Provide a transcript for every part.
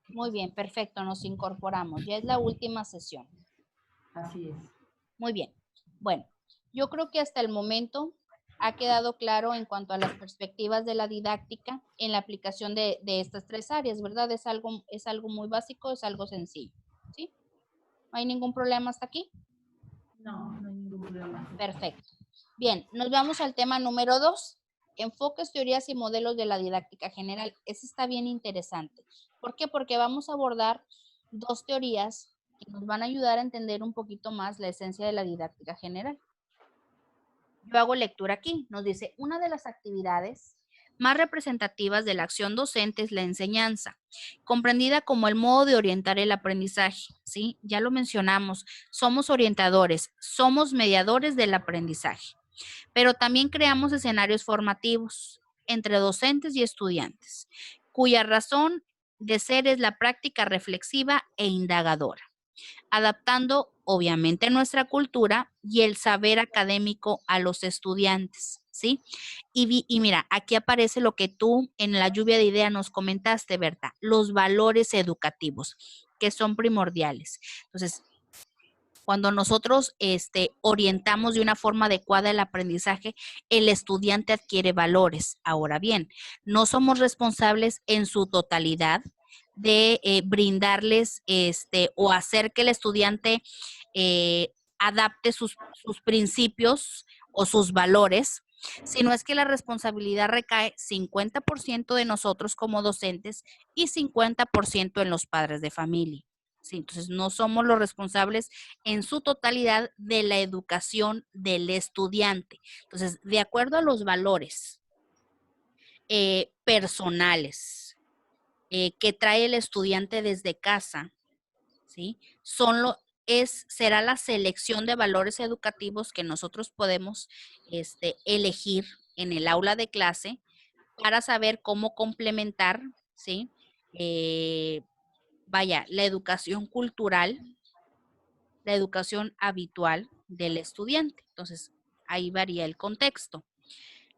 Muy bien, perfecto, nos incorporamos. Ya es la última sesión. Así es. Muy bien. Bueno, yo creo que hasta el momento ha quedado claro en cuanto a las perspectivas de la didáctica en la aplicación de estas tres áreas, ¿verdad? Es algo muy básico, es algo sencillo, ¿sí? ¿No hay ningún problema hasta aquí? No, no hay ningún problema. Perfecto. Bien, nos vamos al tema número 2. Enfoques, teorías y modelos de la didáctica general. Ese está bien interesante. ¿Por qué? Porque vamos a abordar dos teorías que nos van a ayudar a entender un poquito más la esencia de la didáctica general. Yo hago lectura aquí. Nos dice, una de las actividades más representativas de la acción docente es la enseñanza, comprendida como el modo de orientar el aprendizaje, ¿sí? Ya lo mencionamos, somos orientadores, somos mediadores del aprendizaje, pero también creamos escenarios formativos entre docentes y estudiantes, cuya razón de ser es la práctica reflexiva e indagadora, adaptando obviamente nuestra cultura y el saber académico a los estudiantes, ¿sí? Y mira, aquí aparece lo que tú en la lluvia de ideas nos comentaste, Berta, los valores educativos, que son primordiales. Entonces, cuando nosotros orientamos de una forma adecuada el aprendizaje, el estudiante adquiere valores. Ahora bien, no somos responsables en su totalidad de brindarles o hacer que el estudiante adapte sus principios o sus valores, sino es que la responsabilidad recae 50% de nosotros como docentes y 50% en los padres de familia. Sí, entonces no somos los responsables en su totalidad de la educación del estudiante. Entonces, de acuerdo a los valores personales que trae el estudiante desde casa, ¿sí? Será la selección de valores educativos que nosotros podemos elegir en el aula de clase para saber cómo complementar, ¿sí? La educación cultural, la educación habitual del estudiante. Entonces, ahí varía el contexto.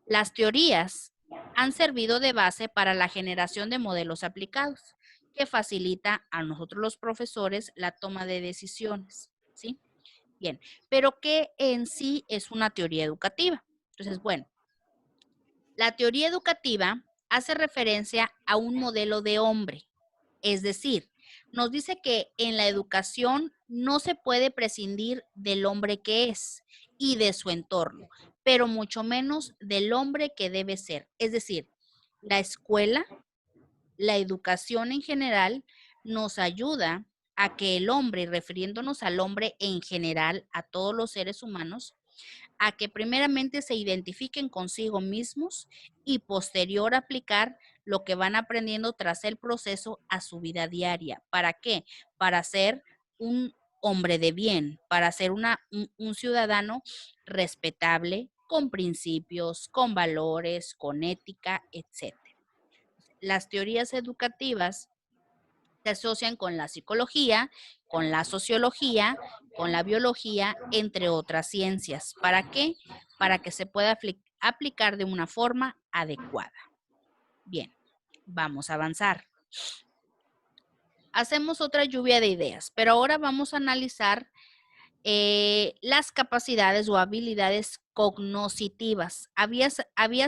Las teorías han servido de base para la generación de modelos aplicados, que facilita a nosotros los profesores la toma de decisiones, ¿sí? Bien, pero ¿qué en sí es una teoría educativa? Entonces, bueno, la teoría educativa hace referencia a un modelo de hombre, es decir, nos dice que en la educación no se puede prescindir del hombre que es y de su entorno, pero mucho menos del hombre que debe ser. Es decir, la escuela, la educación en general, nos ayuda a que el hombre, refiriéndonos al hombre en general, a todos los seres humanos, a que primeramente se identifiquen consigo mismos y posterior aplicar lo que van aprendiendo tras el proceso a su vida diaria. ¿Para qué? Para ser un hombre de bien, para ser un ciudadano respetable, con principios, con valores, con ética, etc. Las teorías educativas se asocian con la psicología, con la sociología, con la biología, entre otras ciencias. ¿Para qué? Para que se pueda aplicar de una forma adecuada. Bien, vamos a avanzar. Hacemos otra lluvia de ideas, pero ahora vamos a analizar las capacidades o habilidades cognoscitivas. ¿Habías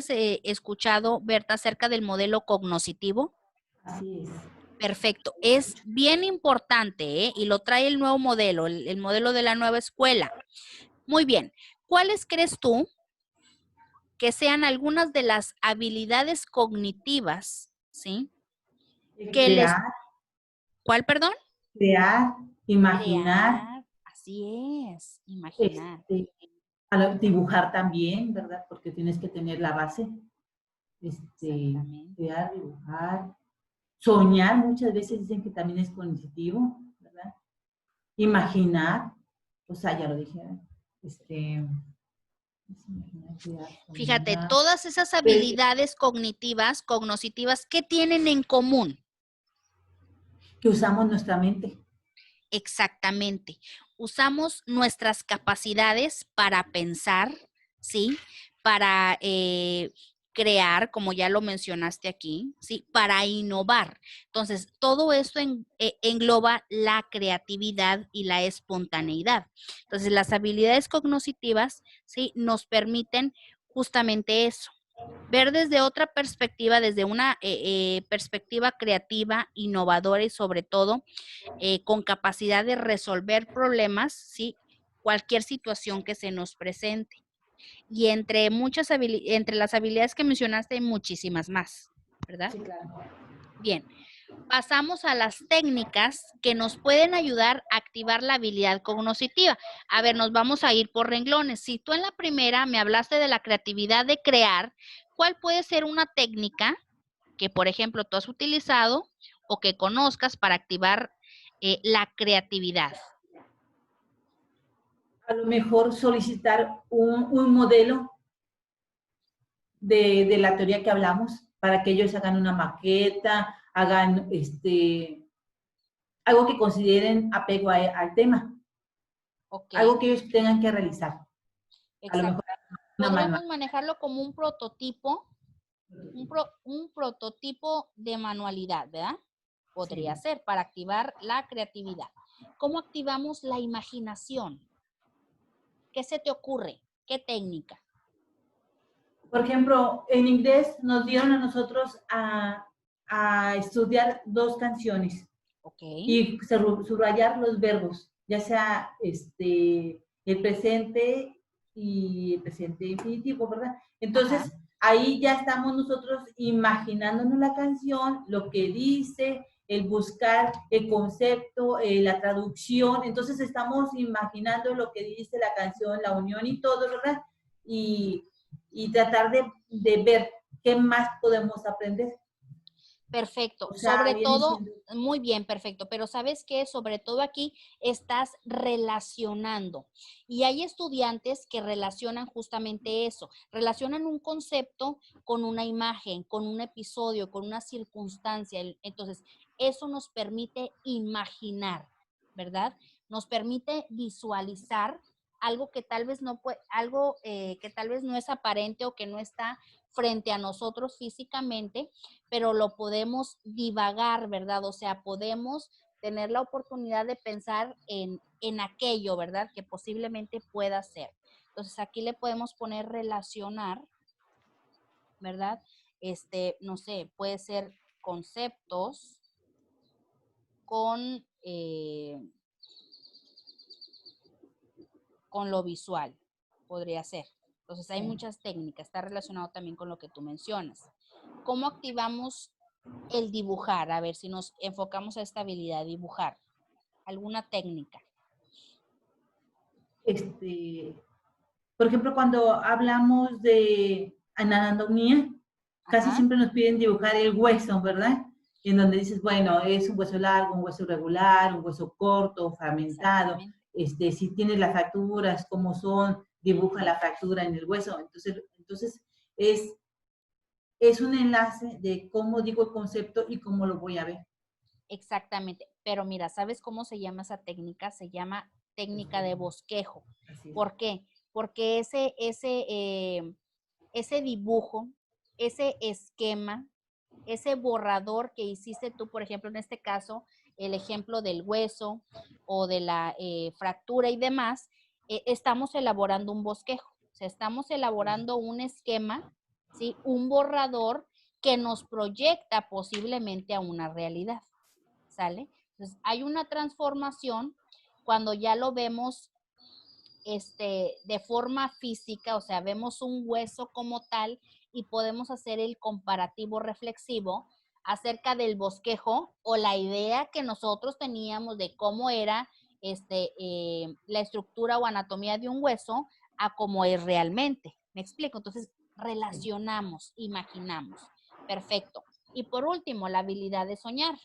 escuchado, Berta, acerca del modelo cognoscitivo? Así es. Perfecto. Es bien importante, ¿eh? Y lo trae el nuevo modelo, el modelo de la nueva escuela. Muy bien. ¿Cuáles crees tú que sean algunas de las habilidades cognitivas, ¿sí? Que les... Crear, ¿Cuál, perdón? crear, imaginar, Crear. Así es, imaginar. este, dibujar también, ¿verdad? Porque tienes que tener la base. Exactamente. Crear, dibujar, soñar, muchas veces dicen que también es cognitivo, ¿verdad? Imaginar, o sea, ya lo dije, imaginar, crear, Fíjate, soñar. todas esas habilidades cognitivas, cognoscitivas, ¿qué tienen en común? Que usamos nuestra mente. Exactamente. Usamos nuestras capacidades para pensar, ¿sí? Para crear, como ya lo mencionaste aquí, ¿sí? Para innovar. Entonces, todo esto engloba la creatividad y la espontaneidad. Entonces, las habilidades cognitivas, ¿sí? Nos permiten justamente eso. Ver desde otra perspectiva, desde una perspectiva creativa, innovadora y sobre todo con capacidad de resolver problemas, ¿sí? Cualquier situación que se nos presente. Y entre las habilidades que mencionaste hay muchísimas más, ¿verdad? Sí, claro. Bien, pasamos a las técnicas que nos pueden ayudar a activar la habilidad cognitiva. A ver, nos vamos a ir por renglones. Si tú en la primera me hablaste de la creatividad de crear, ¿cuál puede ser una técnica que, por ejemplo, tú has utilizado o que conozcas para activar la creatividad? A lo mejor solicitar un modelo de la teoría que hablamos para que ellos hagan una maqueta, hagan algo que consideren apego al tema, Ok, algo que ellos tengan que realizar. A lo exacto. mejor una manual. Podríamos manejarlo como un prototipo, un prototipo de manualidad, ¿verdad? Podría Sí. ser para activar la creatividad. ¿Cómo activamos la imaginación? ¿Qué se te ocurre? ¿Qué técnica? Por ejemplo, en inglés nos dieron a nosotros a estudiar 2 canciones Ok. y subrayar los verbos, ya sea el presente y el presente infinitivo, ¿verdad? Ajá. Entonces, ahí ya estamos nosotros imaginándonos la canción, lo que dice, el buscar el concepto, la traducción. Entonces, estamos imaginando lo que dice la canción, la unión y todo, ¿verdad? Y, y tratar de ver qué más podemos aprender. Perfecto. O sea, Sobre viene todo, siendo. muy bien, perfecto. Pero ¿sabes qué? Sobre todo aquí estás relacionando. Y hay estudiantes que relacionan justamente eso. Relacionan un concepto con una imagen, con un episodio, con una circunstancia. Entonces, eso nos permite imaginar, ¿verdad? Nos permite visualizar algo que tal vez no puede, algo que tal vez no es aparente o que no está frente a nosotros físicamente, pero lo podemos divagar, ¿verdad? O sea, podemos tener la oportunidad de pensar en aquello, ¿verdad? Que posiblemente pueda ser. Entonces aquí le podemos poner relacionar, ¿verdad? No sé, puede ser conceptos con, con lo visual, podría ser. Entonces hay muchas técnicas, está relacionado también con lo que tú mencionas. ¿Cómo activamos el dibujar? A ver si nos enfocamos a esta habilidad, dibujar. ¿Alguna técnica? este, por ejemplo, cuando hablamos de anatomía, casi Ajá, siempre nos piden dibujar el hueso, ¿verdad? En donde dices, bueno, es un hueso largo, un hueso regular, un hueso corto, fragmentado. exactamente. Si tienes las fracturas, cómo son, dibuja la fractura en el hueso. Entonces es un enlace de cómo digo el concepto y cómo lo voy a ver. Exactamente. Pero mira, ¿sabes cómo se llama esa técnica? Se llama técnica de bosquejo. Así es. ¿Por qué? Porque ese dibujo, ese esquema, ese borrador que hiciste tú, por ejemplo, en este caso, el ejemplo del hueso o de la fractura y demás, estamos elaborando un bosquejo. O sea, estamos elaborando un esquema, ¿sí? Un borrador que nos proyecta posiblemente a una realidad. ¿Sale? Entonces, hay una transformación cuando ya lo vemos de forma física, o sea, vemos un hueso como tal y podemos hacer el comparativo reflexivo acerca del bosquejo o la idea que nosotros teníamos de cómo era la estructura o anatomía de un hueso a cómo es realmente. ¿Me explico? Entonces, relacionamos, imaginamos. Perfecto. Y por último, la habilidad de soñar.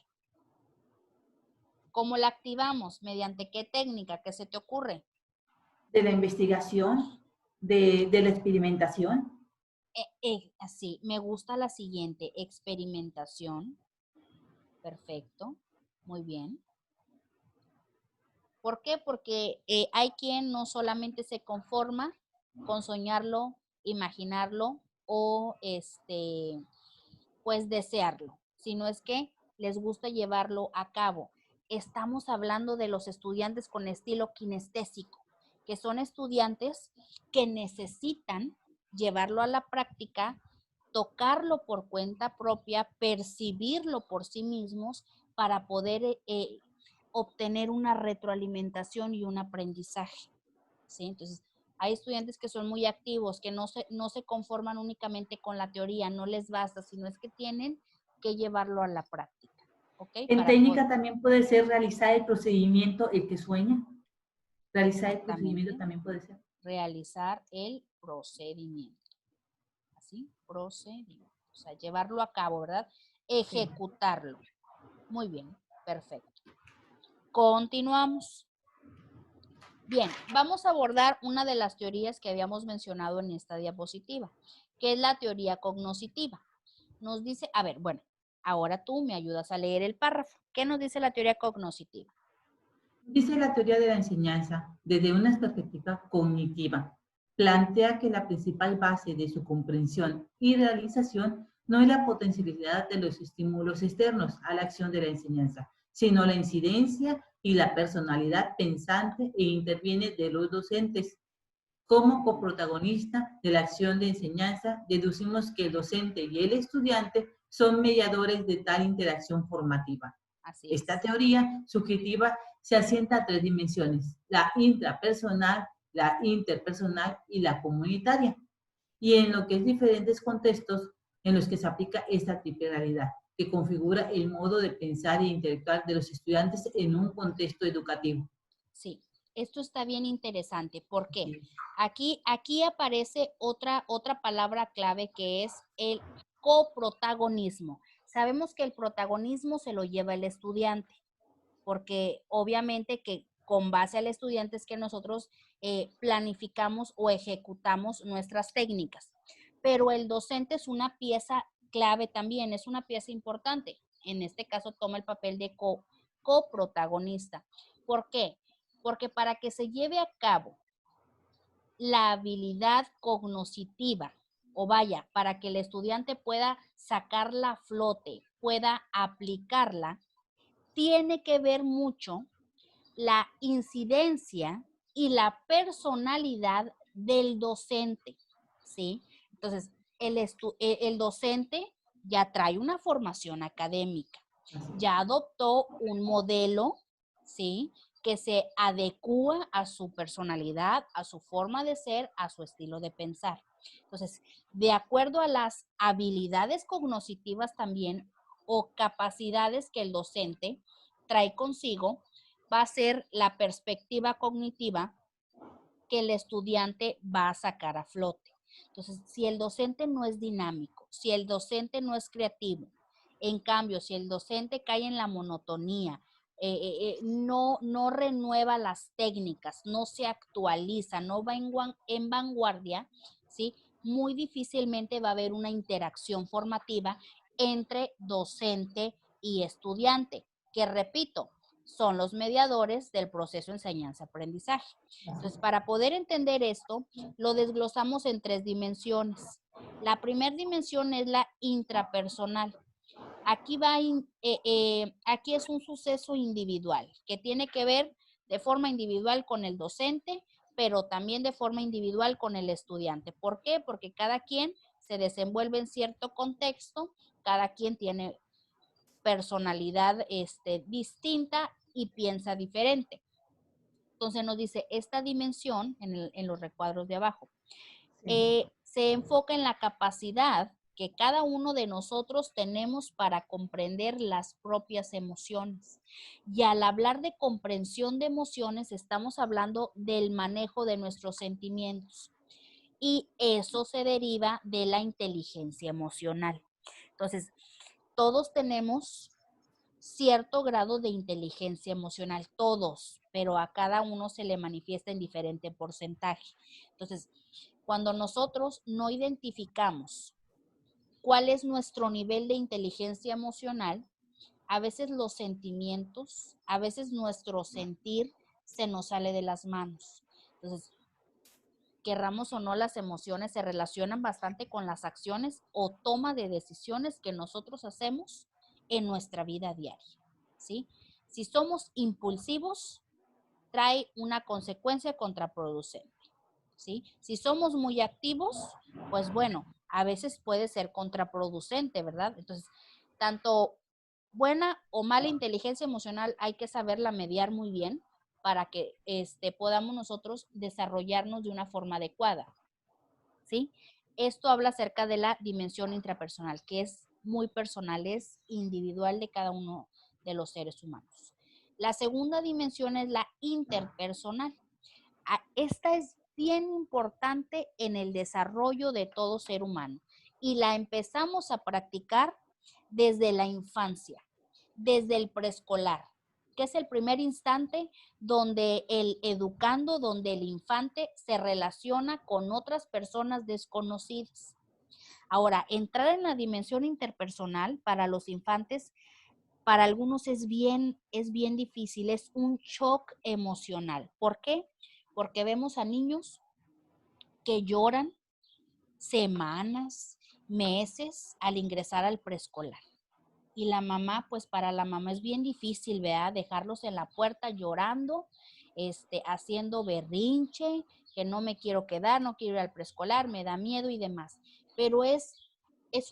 ¿Cómo la activamos? ¿Mediante qué técnica? ¿Qué se te ocurre? De la investigación, de la experimentación. Así, me gusta la siguiente, experimentación. Perfecto, muy bien. ¿Por qué? Porque hay quien no solamente se conforma con soñarlo, imaginarlo o pues desearlo, sino es que les gusta llevarlo a cabo. Estamos hablando de los estudiantes con estilo kinestésico, que son estudiantes que necesitan llevarlo a la práctica, tocarlo por cuenta propia, percibirlo por sí mismos para poder obtener una retroalimentación y un aprendizaje, ¿sí? Entonces, hay estudiantes que son muy activos, que no se conforman únicamente con la teoría, no les basta, sino es que tienen que llevarlo a la práctica, ¿ok? En Para poder, técnica también puede ser realizar el procedimiento el que sueña. Realizar el procedimiento exactamente, también puede ser. realizar el procedimiento, ¿así? Procedimiento, o sea, llevarlo a cabo, ¿verdad? Sí. Ejecutarlo. Muy bien, perfecto. Continuamos. Bien, vamos a abordar una de las teorías que habíamos mencionado en esta diapositiva, que es la teoría cognoscitiva. Nos dice, a ver, bueno, ahora tú me ayudas a leer el párrafo. ¿Qué nos dice la teoría cognoscitiva? Dice la teoría de la enseñanza, desde una perspectiva cognitiva, plantea que la principal base de su comprensión y realización no es la potencialidad de los estímulos externos a la acción de la enseñanza, sino la incidencia y la personalidad pensante e interviene de los docentes. Como coprotagonista de la acción de enseñanza, deducimos que el docente y el estudiante son mediadores de tal interacción formativa. Así Esta es. teoría subjetiva se asienta a tres dimensiones: la intrapersonal, la interpersonal y la comunitaria, y en lo que es diferentes contextos en los que se aplica esta triple realidad, que configura el modo de pensar e intelectual de los estudiantes en un contexto educativo. Sí, esto está bien interesante. ¿Por qué? Sí. Aquí aparece otra palabra clave que es el coprotagonismo. Sabemos que el protagonismo se lo lleva el estudiante, porque obviamente que con base al estudiante es que nosotros planificamos o ejecutamos nuestras técnicas. Pero el docente es una pieza clave también, es una pieza importante. En este caso toma el papel de coprotagonista. ¿Por qué? Porque para que se lleve a cabo la habilidad cognoscitiva, o vaya, para que el estudiante pueda sacarla a flote, pueda aplicarla, tiene que ver mucho la incidencia y la personalidad del docente, ¿sí? Entonces, el docente ya trae una formación académica, ya adoptó un modelo, ¿sí? Que se adecúa a su personalidad, a su forma de ser, a su estilo de pensar. Entonces, de acuerdo a las habilidades cognitivas también o capacidades que el docente trae consigo, va a ser la perspectiva cognitiva que el estudiante va a sacar a flote. Entonces, si el docente no es dinámico, si el docente no es creativo, en cambio, si el docente cae en la monotonía, no renueva las técnicas, no se actualiza, no va en vanguardia, ¿sí? Muy difícilmente va a haber una interacción formativa entre docente y estudiante, que repito, son los mediadores del proceso enseñanza-aprendizaje. Entonces, para poder entender esto, lo desglosamos en tres dimensiones. La primera dimensión es la intrapersonal. Aquí es un suceso individual que tiene que ver de forma individual con el docente, pero también de forma individual con el estudiante. ¿Por qué? Porque cada quien se desenvuelve en cierto contexto, cada quien tiene personalidad distinta y piensa diferente. Entonces nos dice, esta dimensión en los recuadros de abajo se enfoca en la capacidad que cada uno de nosotros tenemos para comprender las propias emociones. Y al hablar de comprensión de emociones, estamos hablando del manejo de nuestros sentimientos. Y eso se deriva de la inteligencia emocional. Entonces, todos tenemos cierto grado de inteligencia emocional, todos, pero a cada uno se le manifiesta en diferente porcentaje. Entonces, cuando nosotros no identificamos cuál es nuestro nivel de inteligencia emocional, a veces los sentimientos, a veces nuestro sentir se nos sale de las manos. Entonces, querramos o no, las emociones se relacionan bastante con las acciones o toma de decisiones que nosotros hacemos en nuestra vida diaria, ¿sí? Si somos impulsivos, trae una consecuencia contraproducente, ¿sí? Si somos muy activos, pues bueno, a veces puede ser contraproducente, ¿verdad? Entonces, tanto buena o mala inteligencia emocional hay que saberla mediar muy bien para que podamos nosotros desarrollarnos de una forma adecuada, ¿sí? Esto habla acerca de la dimensión intrapersonal, que es muy personal, es individual de cada uno de los seres humanos. La segunda dimensión es la interpersonal. Esta es bien importante en el desarrollo de todo ser humano y la empezamos a practicar desde la infancia, desde el preescolar, que es el primer instante donde el educando, donde el infante se relaciona con otras personas desconocidas. Ahora, entrar en la dimensión interpersonal para los infantes, para algunos es bien difícil, es un shock emocional. ¿Por qué? Porque vemos a niños que lloran semanas, meses al ingresar al preescolar. Y la mamá, pues para la mamá es bien difícil, ¿verdad? Dejarlos en la puerta llorando, haciendo berrinche, que no me quiero quedar, no quiero ir al preescolar, me da miedo y demás. Pero es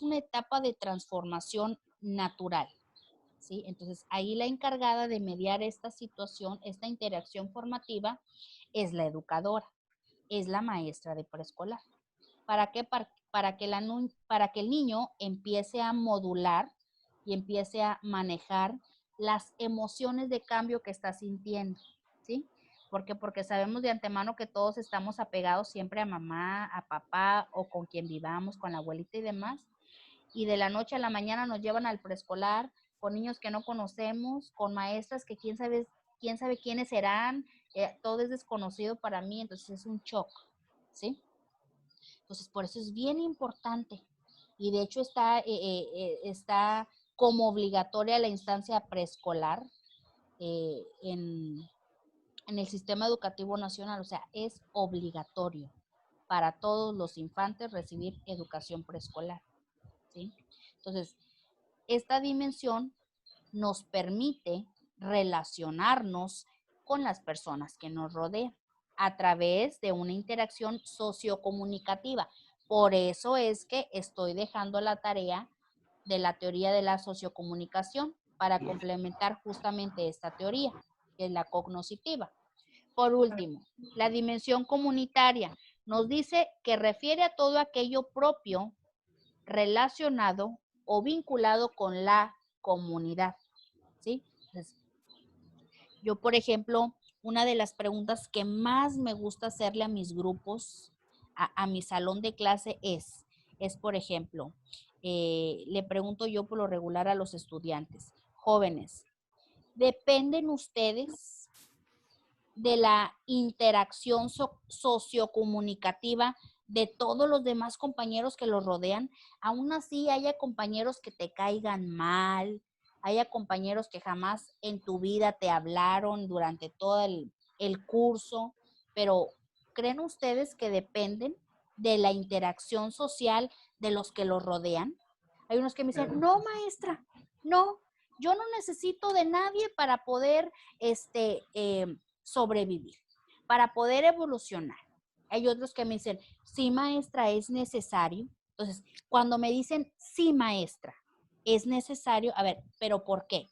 una etapa de transformación natural, ¿sí? Entonces, ahí la encargada de mediar esta situación, esta interacción formativa, es la educadora, es la maestra de preescolar. ¿Para qué? Para que el niño empiece a modular y empiece a manejar las emociones de cambio que está sintiendo, ¿sí? ¿Por qué? Porque sabemos de antemano que todos estamos apegados siempre a mamá, a papá o con quien vivamos, con la abuelita y demás. Y de la noche a la mañana nos llevan al preescolar con niños que no conocemos, con maestras que quién sabe quiénes serán, todo es desconocido para mí, entonces es un shock, ¿sí? Entonces, por eso es bien importante. Y de hecho está como obligatoria la instancia preescolar en el sistema educativo nacional. O sea, es obligatorio para todos los infantes recibir educación preescolar, ¿sí? Entonces, esta dimensión nos permite relacionarnos con las personas que nos rodean a través de una interacción sociocomunicativa. Por eso es que estoy dejando la tarea de la teoría de la sociocomunicación para complementar justamente esta teoría, que es la cognoscitiva. Por último, la dimensión comunitaria nos dice que refiere a todo aquello propio, relacionado o vinculado con la comunidad, ¿sí? Entonces, yo, por ejemplo, una de las preguntas que más me gusta hacerle a mis grupos, a mi salón de clase es por ejemplo, le pregunto yo por lo regular a los estudiantes, jóvenes, ¿dependen ustedes de la interacción sociocomunicativa de todos los demás compañeros que los rodean? Aún así haya compañeros que te caigan mal, haya compañeros que jamás en tu vida te hablaron durante todo el curso, pero ¿creen ustedes que dependen de la interacción social de los que los rodean? Hay unos que me dicen, no, maestra, no, yo no necesito de nadie para poder sobrevivir, para poder evolucionar. Hay otros que me dicen, sí, maestra, es necesario. Entonces, cuando me dicen, sí, maestra, es necesario, a ver, ¿pero por qué?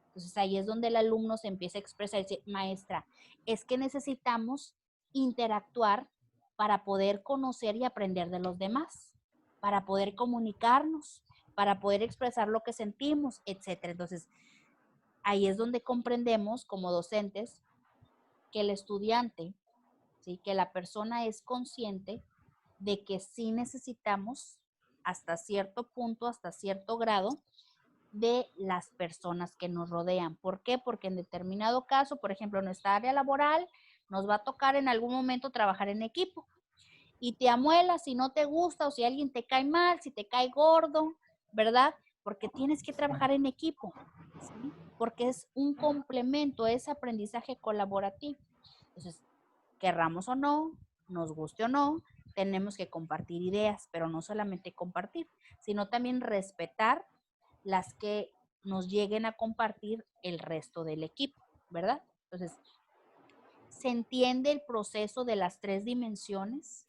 Entonces, ahí es donde el alumno se empieza a expresar y dice, maestra, es que necesitamos interactuar para poder conocer y aprender de los demás, para poder comunicarnos, para poder expresar lo que sentimos, etcétera. Entonces, ahí es donde comprendemos como docentes que el estudiante, ¿sí? Que la persona es consciente de que sí necesitamos hasta cierto punto, hasta cierto grado, de las personas que nos rodean. ¿Por qué? Porque en determinado caso, por ejemplo, en nuestra área laboral, nos va a tocar en algún momento trabajar en equipo. Y te amuelas si no te gusta o si alguien te cae mal, si te cae gordo, ¿verdad? Porque tienes que trabajar en equipo, ¿sí? Porque es un complemento, es aprendizaje colaborativo. Entonces, querramos o no, nos guste o no, tenemos que compartir ideas, pero no solamente compartir, sino también respetar las que nos lleguen a compartir el resto del equipo, ¿verdad? Entonces, ¿se entiende el proceso de las 3 dimensiones?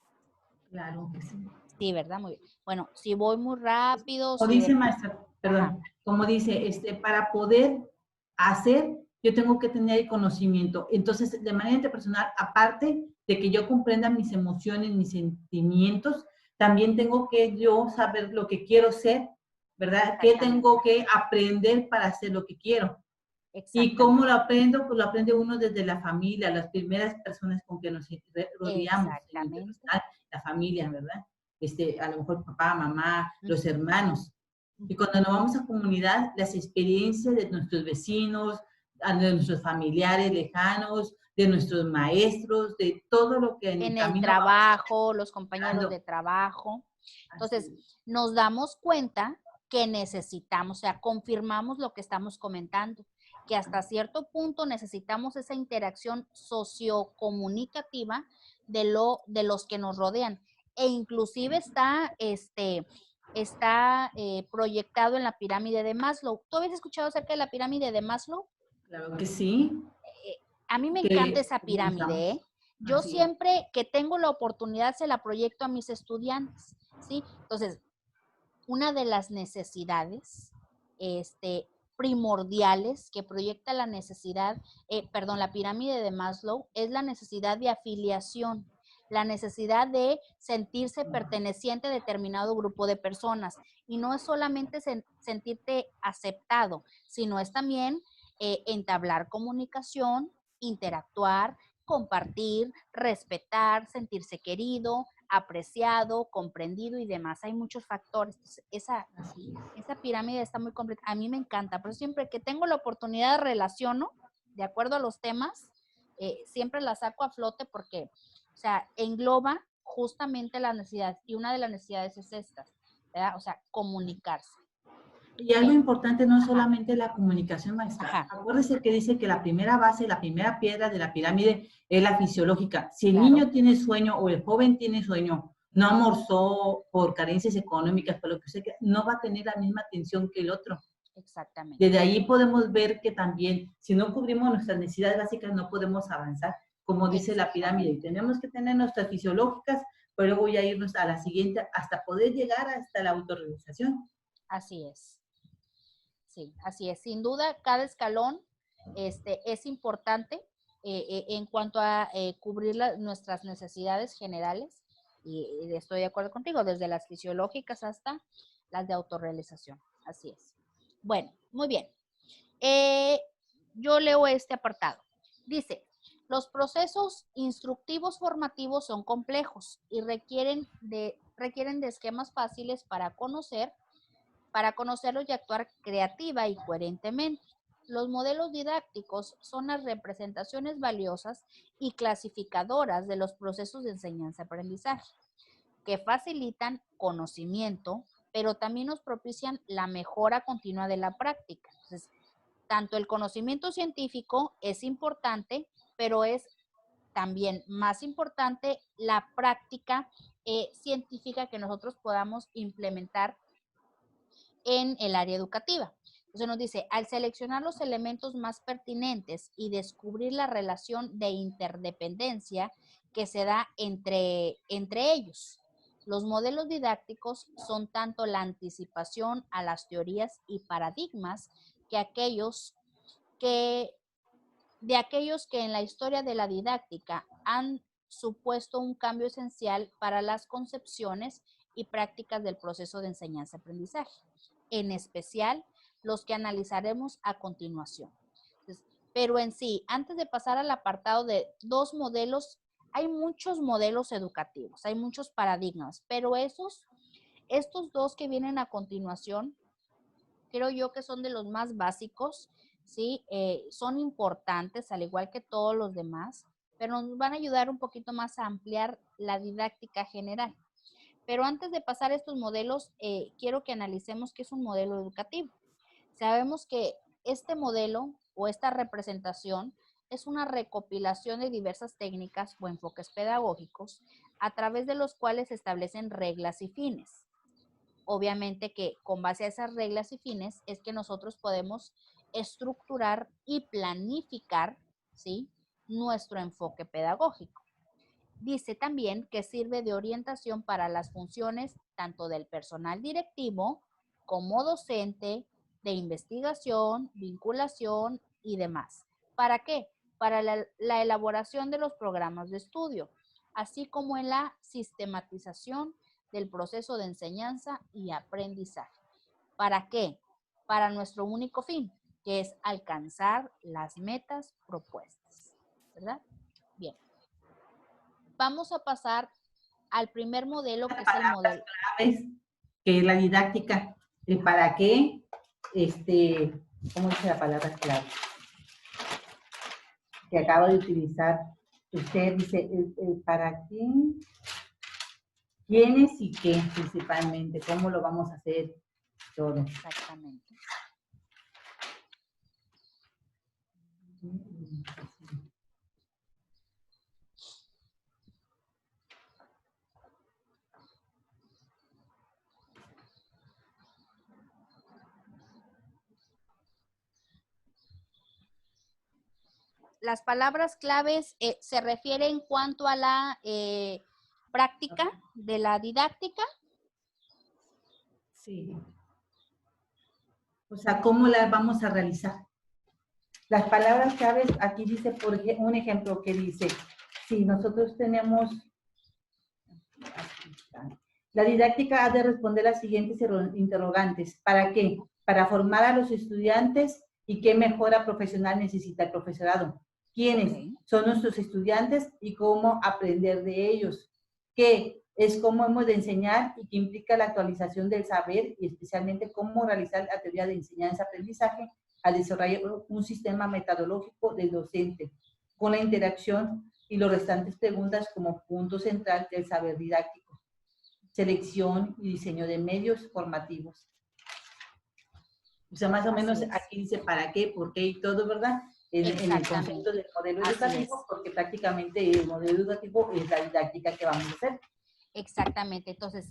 Claro que sí. Sí, ¿verdad? Muy bien. Bueno, si voy muy rápido, Como si dice de... maestra, Ajá, perdón, como dice, para poder hacer, yo tengo que tener el conocimiento. Entonces, de manera interpersonal, aparte de que yo comprenda mis emociones, mis sentimientos, también tengo que yo saber lo que quiero ser, ¿verdad? ¿Qué exactamente, tengo que aprender para hacer lo que quiero? ¿Y cómo exactamente, lo aprendo? Pues lo aprende uno desde la familia, las primeras personas con que nos rodeamos, en lo exactamente. interpersonal, la familia, ¿verdad? A lo mejor papá, mamá, los Ujú, hermanos. Y ujú. cuando nos vamos a comunidad, las experiencias de nuestros vecinos, de nuestros familiares lejanos, de nuestros maestros, de todo lo que en el En el camino vamos trabajo, los compañeros aprendiendo. de trabajo. Entonces, Así es. nos damos cuenta que necesitamos, o sea, confirmamos lo que estamos comentando, que hasta cierto punto necesitamos esa interacción sociocomunicativa de los que nos rodean. E inclusive está proyectado en la pirámide de Maslow. ¿Tú habías escuchado acerca de la pirámide de Maslow? Claro que sí, A mí me encanta que esa estamos, pirámide, ¿eh? Yo así es. siempre que tengo la oportunidad se la proyecto a mis estudiantes, ¿sí? Entonces, una de las necesidades primordiales que proyecta la necesidad, perdón, la pirámide de Maslow es la necesidad de afiliación, la necesidad de sentirse perteneciente a determinado grupo de personas. Y no es solamente sentirte aceptado, sino es también entablar comunicación, interactuar, compartir, respetar, sentirse querido, apreciado, comprendido y demás. Hay muchos factores. Así es. Esa pirámide está muy completa. A mí me encanta, pero siempre que tengo la oportunidad relaciono de acuerdo a los temas, siempre la saco a flote porque, o sea, engloba justamente las necesidades y una de las necesidades es esta, ¿verdad? O sea, comunicarse. Y algo Bien, importante no es ajá, solamente la comunicación, maestra. ajá, Acuérdese que dice que la primera base, la primera piedra de la pirámide es la fisiológica. Si el claro, niño tiene sueño o el joven tiene sueño, no almorzó por carencias económicas, por lo que usted quiera, no va a tener la misma atención que el otro. exactamente. Desde ahí podemos ver que también, si no cubrimos nuestras necesidades básicas, no podemos avanzar, como dice la pirámide. Y Exactamente. tenemos que tener nuestras fisiológicas, pero luego ya irnos a la siguiente hasta poder llegar hasta la autorrealización. Así es. Sí, así es. Sin duda, cada escalón es importante en cuanto a cubrir nuestras necesidades generales. Y estoy de acuerdo contigo, desde las fisiológicas hasta las de autorrealización. Así es. Bueno, muy bien. Eh, yo leo este apartado. Dice, los procesos instructivos formativos son complejos y requieren de esquemas fáciles para conocerlos y actuar creativa y coherentemente. Los modelos didácticos son las representaciones valiosas y clasificadoras de los procesos de enseñanza-aprendizaje, que facilitan conocimiento, pero también nos propician la mejora continua de la práctica. Entonces, tanto el conocimiento científico es importante, pero es también más importante la práctica científica que nosotros podamos implementar en el área educativa. Entonces nos dice, al seleccionar los elementos más pertinentes y descubrir la relación de interdependencia que se da entre ellos, los modelos didácticos son tanto la anticipación a las teorías y paradigmas que que de aquellos que en la historia de la didáctica han supuesto un cambio esencial para las concepciones y prácticas del proceso de enseñanza-aprendizaje, en especial los que analizaremos a continuación. Entonces, pero en sí, antes de pasar al apartado de dos modelos, hay muchos modelos educativos, hay muchos paradigmas, pero estos dos que vienen a continuación creo yo que son de los más básicos, ¿sí? Son importantes, al igual que todos los demás, pero nos van a ayudar un poquito más a ampliar la didáctica general. Pero antes de pasar a estos modelos, quiero que analicemos qué es un modelo educativo. Sabemos que este modelo o esta representación es una recopilación de diversas técnicas o enfoques pedagógicos a través de los cuales se establecen reglas y fines. Obviamente que con base a esas reglas y fines es que nosotros podemos estructurar y planificar, ¿sí?, nuestro enfoque pedagógico. Dice también que sirve de orientación para las funciones tanto del personal directivo como docente, de investigación, vinculación y demás. ¿Para qué? Para la elaboración de los programas de estudio, así como en la sistematización del proceso de enseñanza y aprendizaje. ¿Para qué? Para nuestro único fin, que es alcanzar las metas propuestas, ¿verdad? Bien. Vamos a pasar al primer modelo, que es el modelo. Claves, que es la didáctica, el para qué, ¿cómo dice la palabra clave? Que acabo de utilizar. Usted dice el para qué, quiénes y qué principalmente, cómo lo vamos a hacer todo. Exactamente. Las palabras claves se refieren en cuanto a la práctica de la didáctica. Sí. O sea, ¿cómo las vamos a realizar? Las palabras claves, aquí dice, por un ejemplo que dice, si nosotros tenemos, la didáctica ha de responder las siguientes interrogantes. ¿Para qué? Para formar a los estudiantes y qué mejora profesional necesita el profesorado. ¿Quiénes son nuestros estudiantes y cómo aprender de ellos? ¿Qué es cómo hemos de enseñar y qué implica la actualización del saber y especialmente cómo realizar la teoría de enseñanza-aprendizaje al desarrollar un sistema metodológico del docente con la interacción y los restantes preguntas como punto central del saber didáctico, selección y diseño de medios formativos. O sea, más o menos aquí dice para qué, por qué y todo, ¿verdad? En el concepto del modelo educativo, porque prácticamente el modelo educativo es la didáctica que vamos a hacer. Exactamente. Entonces,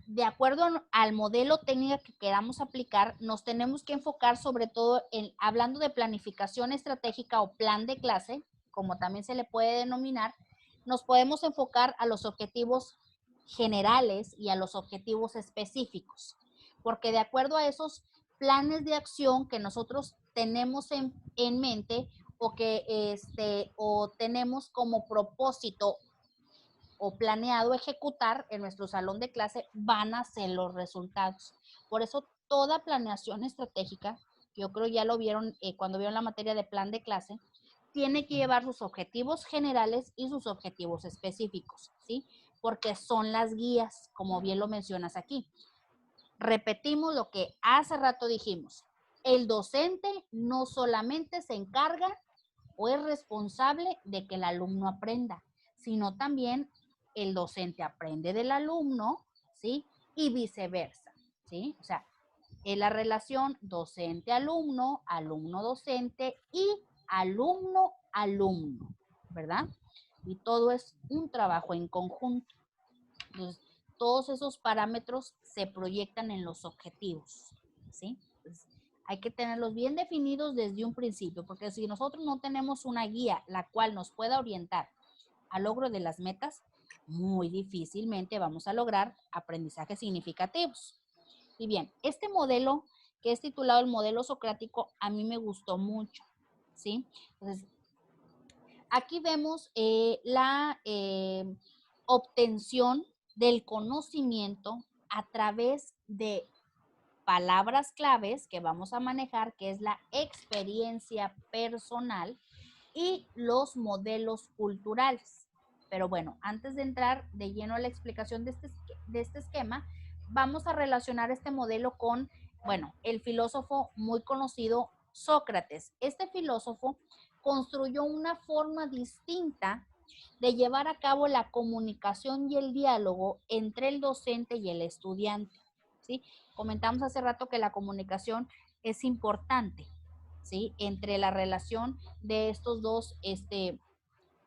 de acuerdo al modelo técnico que queramos aplicar, nos tenemos que enfocar sobre todo en, hablando de planificación estratégica o plan de clase, como también se le puede denominar, nos podemos enfocar a los objetivos generales y a los objetivos específicos, porque de acuerdo a esos planes de acción que nosotros tenemos en mente o que o tenemos como propósito o planeado ejecutar en nuestro salón de clase, van a ser los resultados. Por eso toda planeación estratégica, que yo creo ya lo vieron cuando vieron la materia de plan de clase, tiene que llevar sus objetivos generales y sus objetivos específicos, ¿sí? Porque son las guías, como bien lo mencionas aquí. Repetimos lo que hace rato dijimos. El docente no solamente se encarga o es responsable de que el alumno aprenda, sino también el docente aprende del alumno, ¿sí? Y viceversa, ¿sí? O sea, es la relación docente-alumno, alumno-docente y alumno-alumno, ¿verdad? Y todo es un trabajo en conjunto. Entonces, todos esos parámetros se proyectan en los objetivos, ¿sí? Entonces, hay que tenerlos bien definidos desde un principio, porque si nosotros no tenemos una guía la cual nos pueda orientar al logro de las metas, muy difícilmente vamos a lograr aprendizajes significativos. Y bien, este modelo que es titulado el modelo socrático, a mí me gustó mucho, ¿sí? Entonces, aquí vemos la obtención del conocimiento a través de palabras claves que vamos a manejar, que es la experiencia personal y los modelos culturales. Pero bueno, antes de entrar de lleno a la explicación de este esquema, vamos a relacionar este modelo con, bueno, el filósofo muy conocido Sócrates. Este filósofo construyó una forma distinta de llevar a cabo la comunicación y el diálogo entre el docente y el estudiante, ¿sí? Comentamos hace rato que la comunicación es importante, ¿sí? Entre la relación de estos dos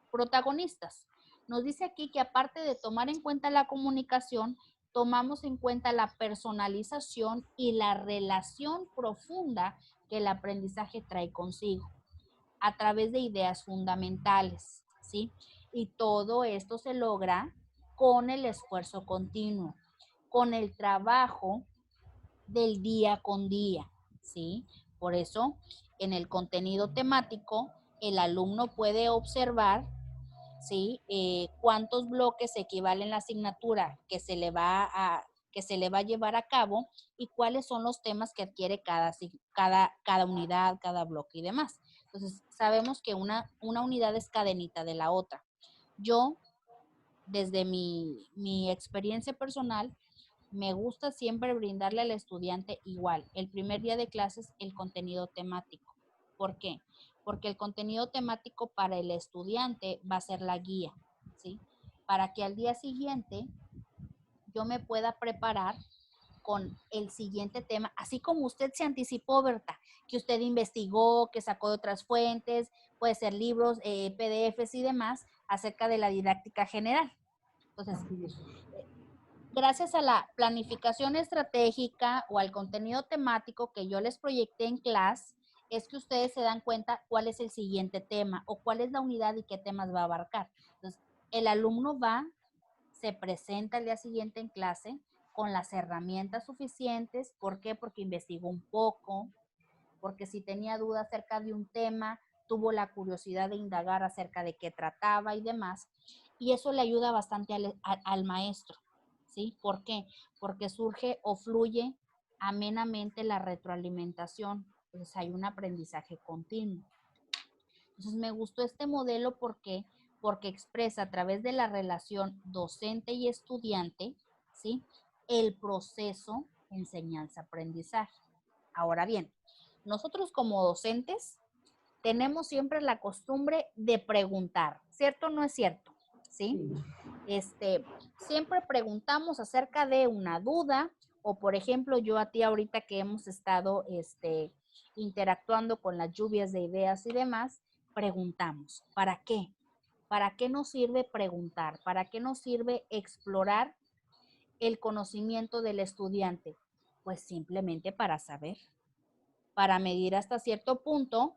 protagonistas. Nos dice aquí que aparte de tomar en cuenta la comunicación, tomamos en cuenta la personalización y la relación profunda que el aprendizaje trae consigo a través de ideas fundamentales, ¿sí? Y todo esto se logra con el esfuerzo continuo, con el trabajo del día con día, ¿sí? Por eso, en el contenido temático, el alumno puede observar, ¿sí? Cuántos bloques equivalen la asignatura que se le va a llevar a cabo y cuáles son los temas que adquiere cada unidad, cada bloque y demás. Entonces, sabemos que una unidad es cadenita de la otra. Yo, desde mi experiencia personal, me gusta siempre brindarle al estudiante igual, el primer día de clases, el contenido temático. ¿Por qué? Porque el contenido temático para el estudiante va a ser la guía, ¿sí? Para que al día siguiente yo me pueda preparar con el siguiente tema, así como usted se anticipó, Berta, que usted investigó, que sacó de otras fuentes, puede ser libros, PDFs y demás, acerca de la didáctica general. Entonces, gracias a la planificación estratégica o al contenido temático que yo les proyecté en clase, es que ustedes se dan cuenta cuál es el siguiente tema o cuál es la unidad y qué temas va a abarcar. Entonces, el alumno va, se presenta el día siguiente en clase con las herramientas suficientes. ¿Por qué? Porque investigó un poco, porque si tenía duda acerca de un tema, tuvo la curiosidad de indagar acerca de qué trataba y demás. Y eso le ayuda bastante al maestro, ¿sí? ¿Por qué? Porque surge o fluye amenamente la retroalimentación. Entonces hay un aprendizaje continuo. Entonces me gustó este modelo porque expresa a través de la relación docente y estudiante, ¿sí? El proceso enseñanza-aprendizaje. Ahora bien, nosotros como docentes tenemos siempre la costumbre de preguntar, ¿cierto o no es cierto? ¿Sí? Siempre preguntamos acerca de una duda o, por ejemplo, yo a ti ahorita que hemos estado interactuando con las lluvias de ideas y demás, preguntamos, ¿para qué? ¿Para qué nos sirve preguntar? ¿Para qué nos sirve explorar el conocimiento del estudiante? Pues simplemente para saber, para medir hasta cierto punto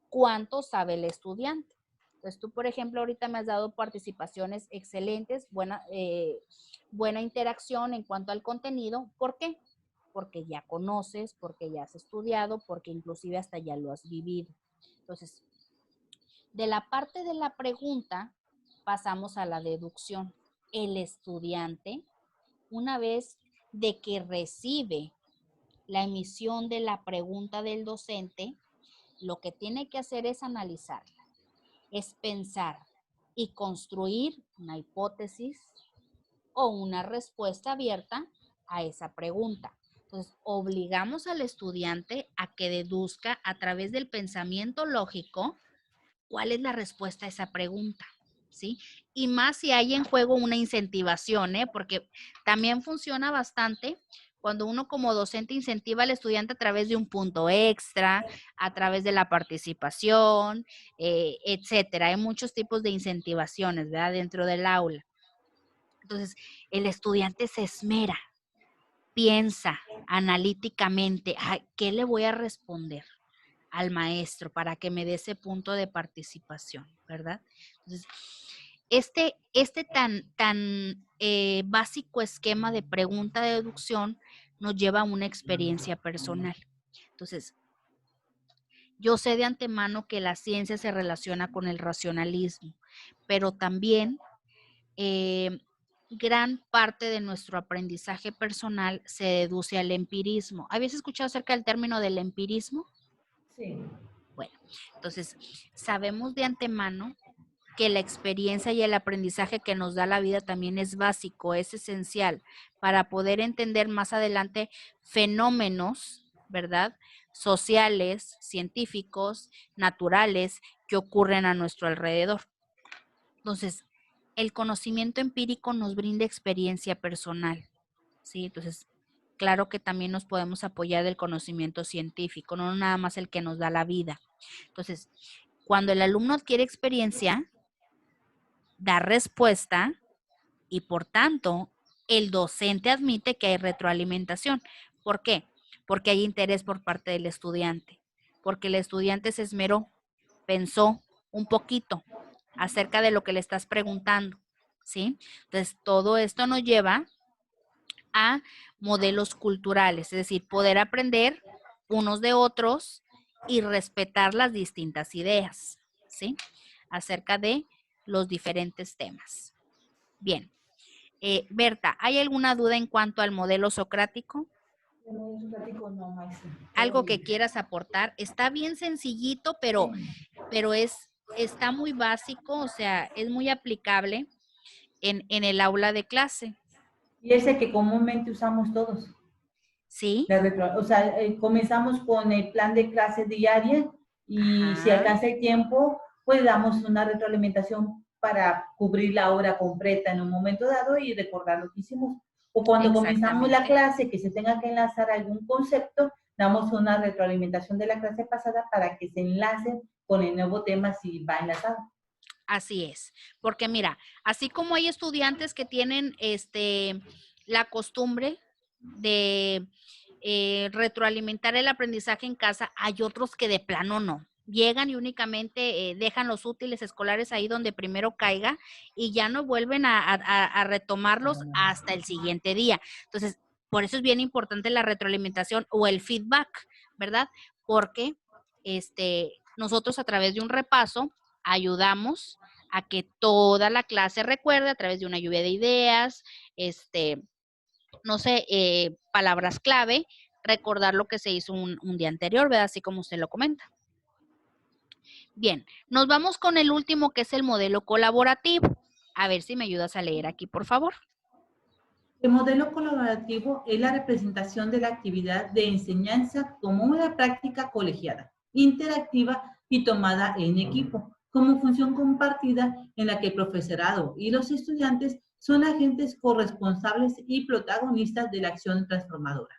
cuánto sabe el estudiante. Entonces tú, por ejemplo, ahorita me has dado participaciones excelentes, buena interacción en cuanto al contenido. ¿Por qué? Porque ya conoces, porque ya has estudiado, porque inclusive hasta ya lo has vivido. Entonces, de la parte de la pregunta pasamos a la deducción. El estudiante, una vez de que recibe la emisión de la pregunta del docente, lo que tiene que hacer es analizarla, es pensar y construir una hipótesis o una respuesta abierta a esa pregunta. Entonces, obligamos al estudiante a que deduzca a través del pensamiento lógico cuál es la respuesta a esa pregunta, ¿sí? Y más si hay en juego una incentivación, ¿eh? Porque también funciona bastante cuando uno como docente incentiva al estudiante a través de un punto extra, a través de la participación, etcétera. Hay muchos tipos de incentivaciones, ¿verdad? Dentro del aula. Entonces, el estudiante se esmera, piensa analíticamente, ¿qué le voy a responder al maestro para que me dé ese punto de participación, ¿verdad? Entonces, este tan básico esquema de pregunta de deducción nos lleva a una experiencia personal. Entonces, yo sé de antemano que la ciencia se relaciona con el racionalismo, pero también gran parte de nuestro aprendizaje personal se deduce al empirismo. ¿Habías escuchado acerca del término del empirismo? Sí. Bueno, entonces sabemos de antemano que la experiencia y el aprendizaje que nos da la vida también es básico, es esencial para poder entender más adelante fenómenos, ¿verdad? Sociales, científicos, naturales que ocurren a nuestro alrededor. Entonces, el conocimiento empírico nos brinda experiencia personal, ¿sí? Entonces, claro que también nos podemos apoyar del conocimiento científico, no nada más el que nos da la vida. Entonces, cuando el alumno adquiere experiencia, da respuesta y por tanto, el docente admite que hay retroalimentación. ¿Por qué? Porque hay interés por parte del estudiante, porque el estudiante se esmeró, pensó un poquito acerca de lo que le estás preguntando, ¿sí? Entonces, todo esto nos lleva a modelos culturales, es decir, poder aprender unos de otros y respetar las distintas ideas, ¿sí? Acerca de los diferentes temas. Bien, Berta, ¿hay alguna duda en cuanto al modelo socrático? No, maestra. ¿Algo que quieras aportar? Está bien sencillito, pero está muy básico, o sea, es muy aplicable en el aula de clase. Y ese que comúnmente usamos todos. ¿Sí? O sea, comenzamos con el plan de clase diaria y si Ajá, alcanza el tiempo, pues damos una retroalimentación para cubrir la hora completa en un momento dado y recordar lo que hicimos. O cuando comenzamos la exactamente. clase, que se tenga que enlazar algún concepto, damos una retroalimentación de la clase pasada para que se enlace con el nuevo tema si va enlazado. Así es, porque mira, así como hay estudiantes que tienen la costumbre de retroalimentar el aprendizaje en casa, hay otros que de plano no. Llegan y únicamente dejan los útiles escolares ahí donde primero caiga y ya no vuelven a retomarlos hasta el siguiente día. Entonces, por eso es bien importante la retroalimentación o el feedback, ¿verdad? Porque nosotros a través de un repaso ayudamos a que toda la clase recuerde a través de una lluvia de ideas, no sé, palabras clave, recordar lo que se hizo un día anterior, ¿verdad? Así como usted lo comenta. Bien, nos vamos con el último que es el modelo colaborativo. A ver si me ayudas a leer aquí, por favor. El modelo colaborativo es la representación de la actividad de enseñanza como una práctica colegiada, interactiva y tomada en equipo, como función compartida en la que el profesorado y los estudiantes son agentes corresponsables y protagonistas de la acción transformadora.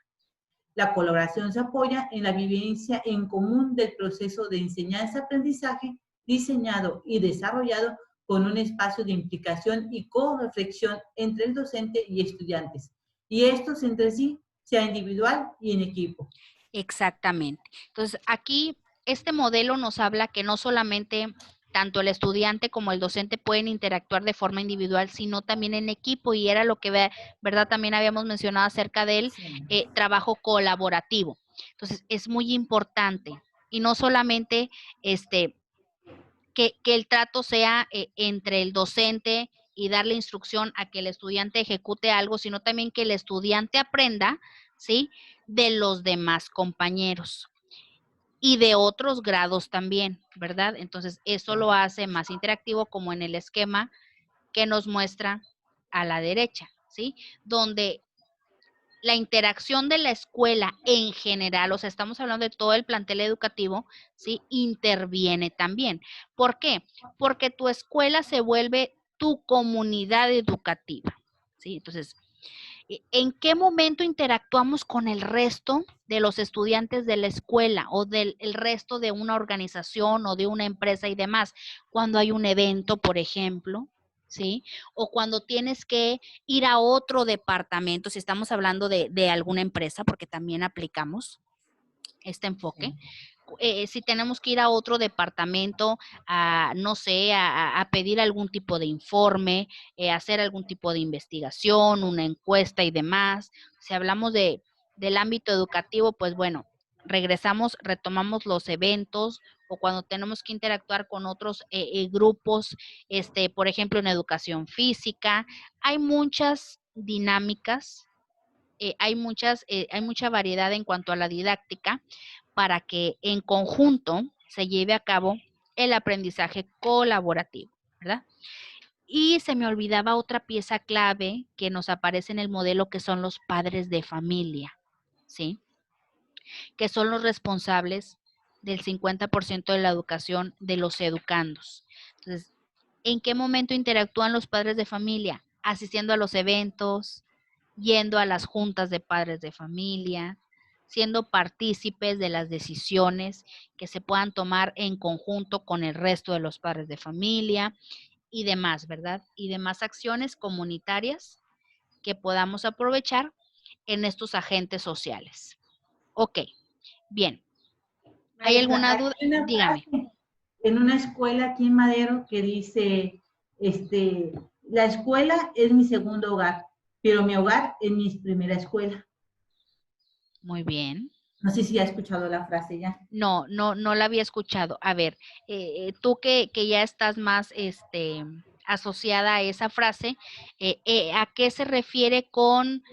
La colaboración se apoya en la vivencia en común del proceso de enseñanza-aprendizaje diseñado y desarrollado con un espacio de implicación y co-reflexión entre el docente y estudiantes, y estos entre sí, sea individual y en equipo. Exactamente. Entonces, aquí este modelo nos habla que no solamente tanto el estudiante como el docente pueden interactuar de forma individual, sino también en equipo, y era lo que, ¿verdad? También habíamos mencionado acerca del trabajo colaborativo. Entonces, es muy importante, y no solamente que el trato sea entre el docente y darle instrucción a que el estudiante ejecute algo, sino también que el estudiante aprenda, ¿sí? De los demás compañeros y de otros grados también, ¿verdad? Entonces, eso lo hace más interactivo como en el esquema que nos muestra a la derecha, ¿sí? Donde la interacción de la escuela en general, o sea, estamos hablando de todo el plantel educativo, ¿sí? Interviene también. ¿Por qué? Porque tu escuela se vuelve tu comunidad educativa, ¿sí? Entonces, ¿en qué momento interactuamos con el resto de los estudiantes de la escuela o del el resto de una organización o de una empresa y demás? Cuando hay un evento, por ejemplo, ¿sí? O cuando tienes que ir a otro departamento, si estamos hablando de alguna empresa, porque también aplicamos este enfoque. Si tenemos que ir a otro departamento, no sé, a pedir algún tipo de informe, hacer algún tipo de investigación, una encuesta y demás. Si hablamos del ámbito educativo, pues bueno, retomamos los eventos o cuando tenemos que interactuar con otros grupos, por ejemplo, en educación física. Hay muchas dinámicas, hay mucha variedad en cuanto a la didáctica para que en conjunto se lleve a cabo el aprendizaje colaborativo, ¿verdad? Y se me olvidaba otra pieza clave que nos aparece en el modelo, que son los padres de familia, ¿sí? Que son los responsables del 50% de la educación de los educandos. Entonces, ¿en qué momento interactúan los padres de familia? Asistiendo a los eventos, yendo a las juntas de padres de familia, siendo partícipes de las decisiones que se puedan tomar en conjunto con el resto de los padres de familia y demás, ¿verdad? Y demás acciones comunitarias que podamos aprovechar en estos agentes sociales. Ok, bien. ¿Hay Maestra, alguna duda? hay una Dígame. frase en una escuela aquí en Madero que dice, la escuela es mi segundo hogar, pero mi hogar es mi primera escuela. Muy bien. No sé si ha escuchado la frase ya. No la había escuchado. A ver, tú que ya estás más asociada a esa frase, ¿a qué se refiere con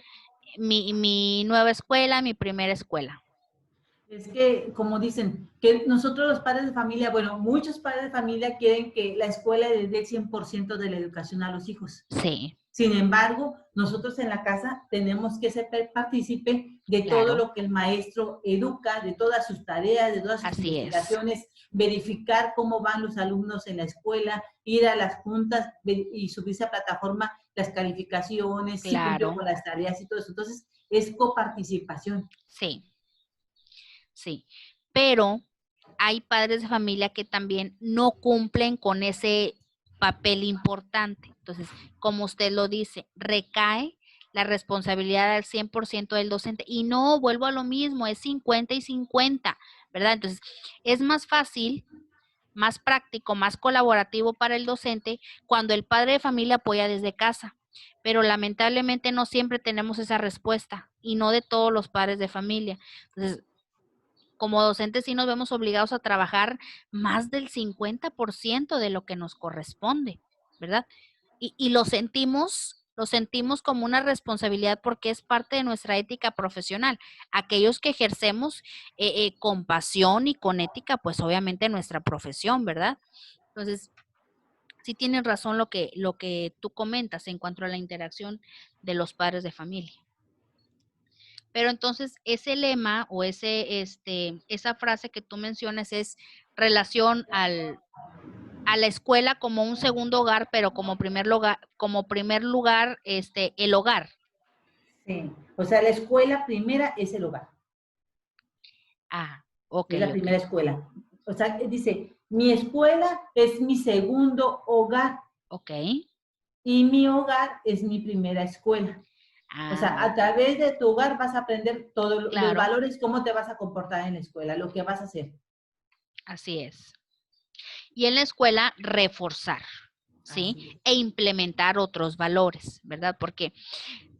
mi nueva escuela, mi primera escuela? Es que, como dicen, que nosotros los padres de familia, bueno, muchos padres de familia quieren que la escuela les dé el 100% de la educación a los hijos. Sí, Sin embargo, nosotros en la casa tenemos que ser partícipe de todo claro, lo que el maestro educa, de todas sus tareas, de todas sus así es. investigaciones, verificar cómo van los alumnos en la escuela, ir a las juntas y subirse a plataforma las calificaciones, si cumplió Claro, con las tareas y todo eso. Entonces, es coparticipación. sí, sí. Pero hay padres de familia que también no cumplen con ese papel importante. Entonces, como usted lo dice, recae la responsabilidad al 100% del docente y no vuelvo a lo mismo, es 50 y 50, ¿verdad? Entonces, es más fácil, más práctico, más colaborativo para el docente cuando el padre de familia apoya desde casa. Pero lamentablemente no siempre tenemos esa respuesta y no de todos los padres de familia. Entonces, como docentes sí nos vemos obligados a trabajar más del 50% de lo que nos corresponde, ¿verdad? Y lo sentimos como una responsabilidad porque es parte de nuestra ética profesional. Aquellos que ejercemos con pasión y con ética, pues obviamente nuestra profesión, ¿verdad? Entonces, sí tienes razón lo que tú comentas en cuanto a la interacción de los padres de familia. Pero entonces ese lema o esa frase que tú mencionas es relación a la escuela como un segundo hogar, pero como primer lugar, el hogar. Sí. O sea, la escuela primera es el hogar. Ah, ok, Es la ok, primera escuela. O sea, dice, mi escuela es mi segundo hogar ok. y mi hogar es mi primera escuela. O sea, Ah, a través de tu hogar vas a aprender todos los claro, valores, cómo te vas a comportar en la escuela, lo que vas a hacer. así es. Y en la escuela reforzar, ¿sí? Así es. E implementar otros valores, ¿verdad? Porque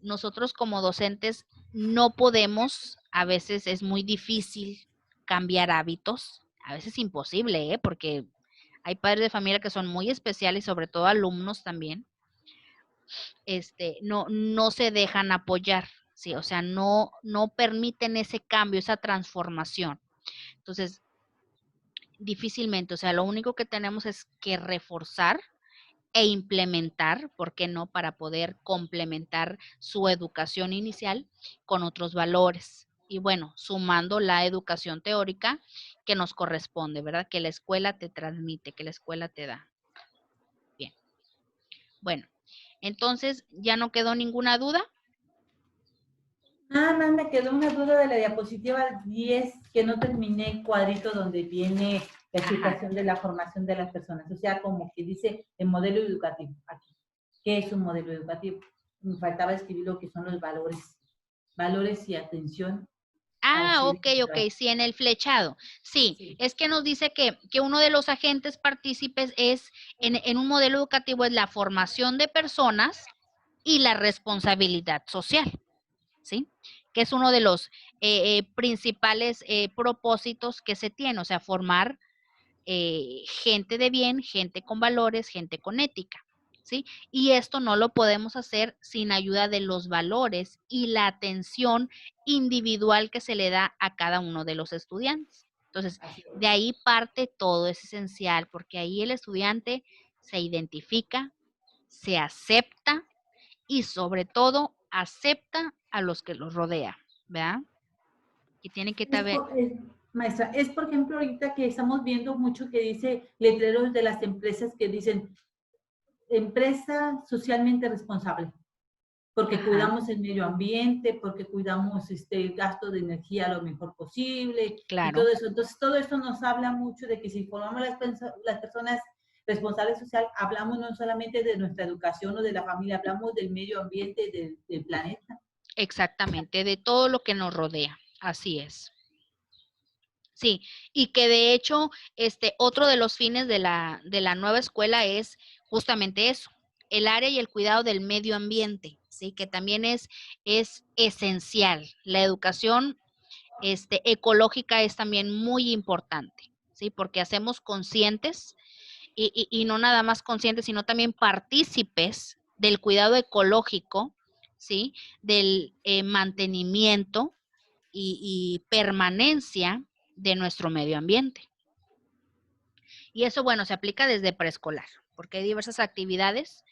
nosotros como docentes no podemos, a veces es muy difícil cambiar hábitos, a veces imposible, ¿eh? Porque hay padres de familia que son muy especiales, sobre todo alumnos también, no se dejan apoyar, ¿sí? O sea, no permiten ese cambio, esa transformación. Entonces, difícilmente, o sea, lo único que tenemos es que reforzar e implementar, ¿por qué no?, para poder complementar su educación inicial con otros valores. Y bueno, sumando la educación teórica que nos corresponde, ¿verdad? Que la escuela te transmite, que la escuela te da. Bien. Bueno, entonces, ¿ya no quedó ninguna duda? Nada más me quedó una duda de la diapositiva 10 que no terminé el cuadrito donde viene la Ajá. explicación de la formación de las personas. O sea, como que dice el modelo educativo aquí. ¿Qué es un modelo educativo? Me faltaba escribir lo que son los valores. Valores y atención al Ah, ser ok, ok, individual. sí, en el flechado. Sí, Sí. es que nos dice que uno de los agentes partícipes es, en un modelo educativo, es la formación de personas y la responsabilidad social, ¿sí? Que es uno de los principales propósitos que se tiene, o sea, formar gente de bien, gente con valores, gente con ética, ¿sí? Y esto no lo podemos hacer sin ayuda de los valores y la atención individual que se le da a cada uno de los estudiantes. Entonces, Así de es. ahí parte todo, es esencial, porque ahí el estudiante se identifica, se acepta y sobre todo acepta a los que los rodea, ¿verdad? Y tiene que saber, Maestra, es por ejemplo ahorita que estamos viendo mucho que dice letreros de las empresas que dicen empresa socialmente responsable. porque Ajá, cuidamos el medio ambiente, porque cuidamos el gasto de energía lo mejor posible y todo claro. eso. Entonces, todo esto nos habla mucho de que si formamos las personas responsables social, hablamos no solamente de nuestra educación o de la familia, hablamos del medio ambiente, del planeta. Exactamente, de todo lo que nos rodea. Así es. Sí, y que de hecho, otro de los fines de la nueva escuela es justamente eso, el área y el cuidado del medio ambiente, ¿sí? Que también es esencial. La educación, ecológica es también muy importante, ¿sí? Porque hacemos conscientes y no nada más conscientes, sino también partícipes del cuidado ecológico, ¿sí? Del mantenimiento y permanencia de nuestro medio ambiente. Y eso, bueno, se aplica desde preescolar, porque hay diversas actividades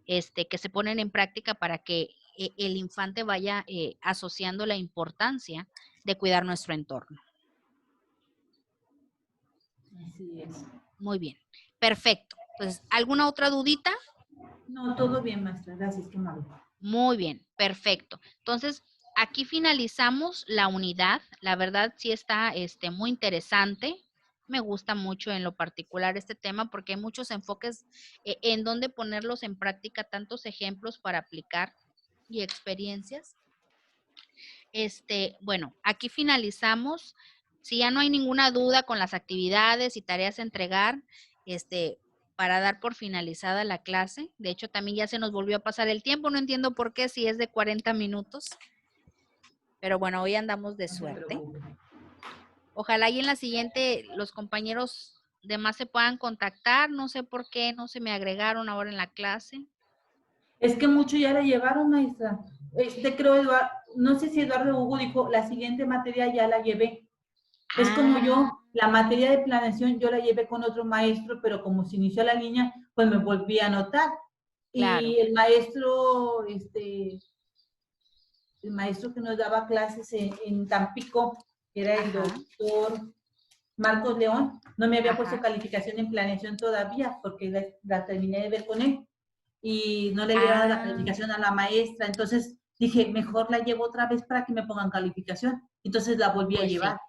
que se ponen en práctica para que el infante vaya asociando la importancia de cuidar nuestro entorno. Así es. Muy bien, perfecto. Entonces, ¿alguna otra dudita? No, todo bien, maestra. Gracias, qué amable. Muy bien, perfecto. Entonces, aquí finalizamos la unidad. La verdad sí está muy interesante. Me gusta mucho en lo particular este tema porque hay muchos enfoques en donde ponerlos en práctica, tantos ejemplos para aplicar y experiencias. Bueno, aquí finalizamos. Si ya no hay ninguna duda con las actividades y tareas a entregar, para dar por finalizada la clase. De hecho, también ya se nos volvió a pasar el tiempo. No entiendo por qué, si es de 40 minutos. Pero bueno, hoy andamos de No se suerte. preocupe. Ojalá y en la siguiente los compañeros demás se puedan contactar. No sé por qué no se me agregaron ahora en la clase. Es que mucho ya la llevaron, maestra. Creo, Eduardo, no sé si Eduardo Hugo dijo, la siguiente materia ya la llevé. Es como Ah, yo, la materia de planeación yo la llevé con otro maestro, pero como se inició la niña, pues me volví a anotar. claro. Y el maestro que nos daba clases en Tampico, que era el Ajá, doctor Marcos León, no me había puesto ajá. calificación en planeación todavía, porque la terminé de ver con él. Y no le había dado la Ah, calificación a la maestra, entonces dije, mejor la llevo otra vez para que me pongan calificación. Entonces la volví a pues llevar. sí.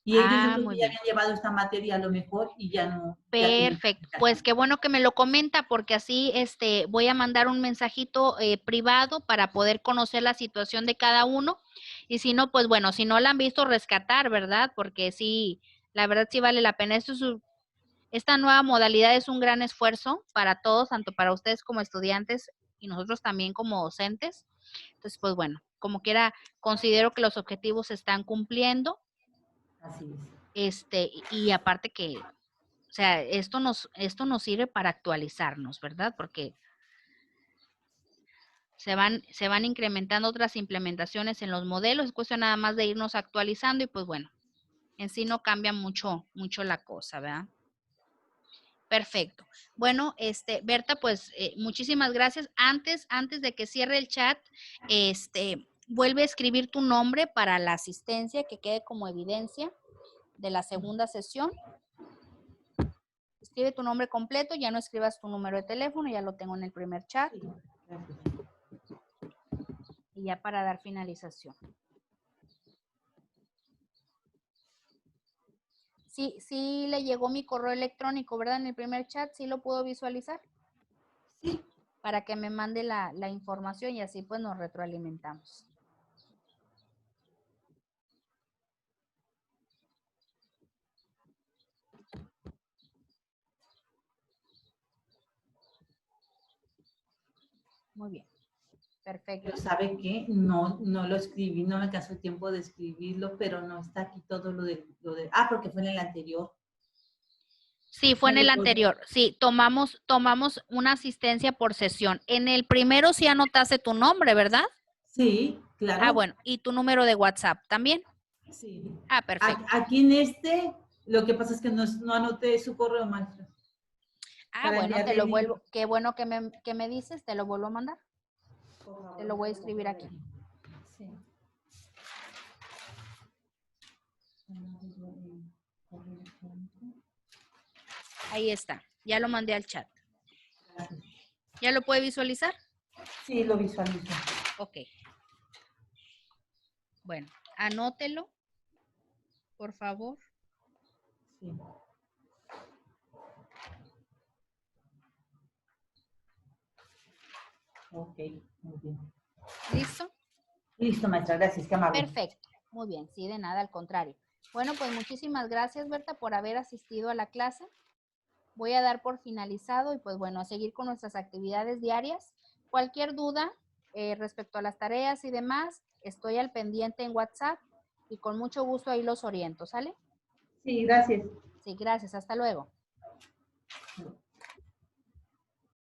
Y ellos yo Ah, creo muy que ya bien. habían llevado esta materia a lo mejor y ya no, ya tenían Perfecto, pues calificación. qué bueno que me lo comenta porque así voy a mandar un mensajito privado para poder conocer la situación de cada uno y si no, pues bueno, si no la han visto rescatar, ¿verdad? Porque sí, la verdad sí vale la pena. Esta nueva modalidad es un gran esfuerzo para todos, tanto para ustedes como estudiantes y nosotros también como docentes. Entonces, pues bueno, como quiera, considero que los objetivos se están cumpliendo, Así es. y aparte que o sea, esto nos sirve para actualizarnos, ¿verdad? Porque se van incrementando otras implementaciones en los modelos, es cuestión nada más de irnos actualizando y pues bueno, en sí no cambia mucho, mucho la cosa, ¿verdad? Perfecto. Bueno, Berta, pues muchísimas gracias. Antes de que cierre el chat, vuelve a escribir tu nombre para la asistencia, que quede como evidencia de la segunda sesión. Escribe tu nombre completo, ya no escribas tu número de teléfono, ya lo tengo en el primer chat. Sí, gracias. Y ya para dar finalización. Sí, sí le llegó mi correo electrónico, ¿verdad? En el primer chat, sí lo puedo visualizar Sí, para que me mande la información y así pues nos retroalimentamos. Muy bien, pero perfecto. ¿sabe qué? No, no lo escribí, no me alcanzó el tiempo de escribirlo, pero no está aquí todo porque fue en el anterior. Sí, fue No en el recuerdo. anterior. Sí, tomamos una asistencia por sesión. En el primero sí anotaste tu nombre, ¿verdad? Sí, Ah, claro. bueno, y tu número de WhatsApp también. Sí. Ah, perfecto. Aquí en lo que pasa es que no anoté su correo, maestra, Ah, para bueno, te enviarle lo el link. vuelvo. Qué bueno que me dices, te lo vuelvo a mandar. Por Te favor, lo voy a déjame escribir poner aquí. aquí. Sí. Ahí está. Ya lo mandé al chat. Gracias. ¿Ya lo puede visualizar? Sí, lo visualizo. Ok. Bueno, anótelo, por favor. Sí. Ok, muy bien. ¿Listo? Listo, maestra, gracias, qué amable. Perfecto. Muy bien, sí, de nada, al contrario. Bueno, pues muchísimas gracias, Berta, por haber asistido a la clase. Voy a dar por finalizado y pues bueno, a seguir con nuestras actividades diarias. Cualquier duda respecto a las tareas y demás, estoy al pendiente en WhatsApp y con mucho gusto ahí los oriento, ¿sale? Sí, gracias. Sí, gracias. Hasta luego.